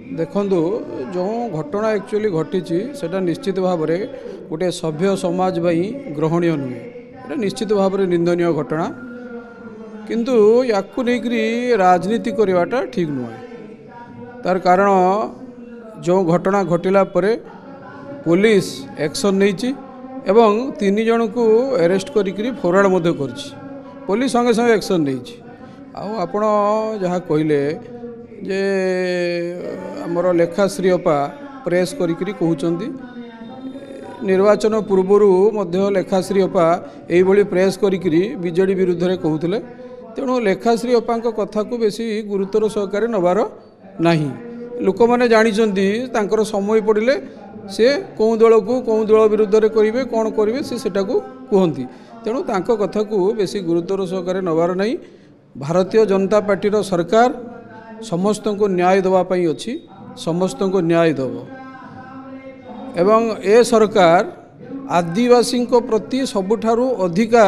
देखु जो घटना एक्चुअली घटी सेटा निश्चित भाव में गोटे सभ्य समाज ग्रहणीय नुहे निश्चित भाव में निंदनीय घटना किंतु या राजनीति करवाटा ठीक नुहे तार कारण जो घटना घटिला परे पुलिस एक्शन नहीं एवं 3 जन को अरेस्ट करी फरवर्ड कर पुलिस संगे संगे एक्शन नहीं आपण जहाँ कहले जे आमर लेखाश्री अपा प्रेस करी कहते निर्वाचन पूर्वर लेखाश्री अपा यही प्रेस करी बीजेडी विरुद्ध में कहते तेणु लेखाश्री अपा कथा को बेसी गुरुतर सहकार नबार नहीं लोक मैंने जानते समय पड़े से कौ दल को कौ दल विरुद्ध में करेंगे कौन करेंगे सेटा को कहती तेणु तांको कथा को बेसी गुरुतर सहकार नबार नहीं। भारतीय जनता पार्टी सरकार समस्त को न्याय देवाई अच्छी समस्त को न्याय देव एवं ए सरकार आदिवासी प्रति सबुठारु अधिका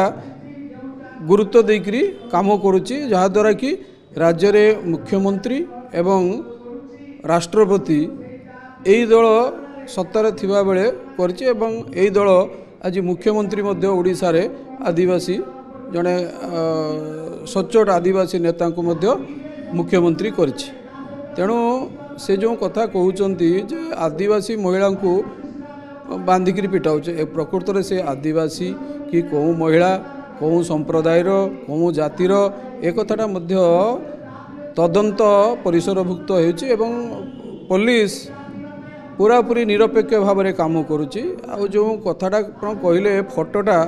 गुरुत्व देकरी काम करुच्ची जहाद्वारा कि राज्य रे मुख्यमंत्री एवं राष्ट्रपति यही दल सत्तार थिबा बेले करछि एवं यही दल आज मुख्यमंत्री मध्य ओडिशा रे आदिवासी जड़े सचोट आदिवासी नेता को मध्य मुख्यमंत्री करछि तेणु से जो कथा कहते जे आदिवासी महिला को बांधिकी पिटाऊे प्रकृत में से आदिवासी कि कौ महिला कौ संप्रदायर कौ जातिर एक कथाटा मध्य तदंत परिसरभुक्त हो पुलिस पूरापूरी निरपेक्ष भाव में काम करुच्ची जो कथाटा कहले फोटोटा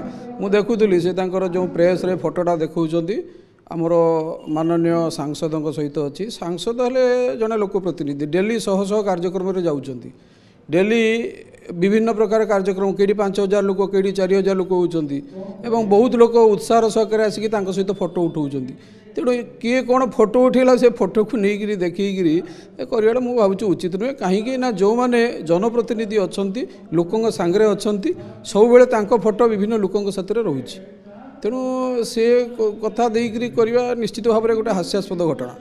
मु देखुली से जो प्रेस रे फोटोटा देखुंट आमर माननीय सांसद सहित अच्छी सांसद हेले जड़े लोकप्रतिनिधि डेली शह शह कार्यक्रम जाऊँच डेली विभिन्न प्रकार कार्यक्रम कई 5000 लोक कई 4000 लोक होती बहुत लोक उत्साह सहकार आसिक सहित फोटो उठाऊँ तेणु किए कौन फोटो उठेला से फोटो को नहीं देखी कर मुझे उचित नुहे कहीं जो मैंने जनप्रतिनिधि अच्छा लोकों सांगे अच्छा सब बेले फोटो विभिन्न लोकों साथ रोचे तेणु से कथा देकरी करवा निश्चित भाव में गोटे हास्यास्पद घटना।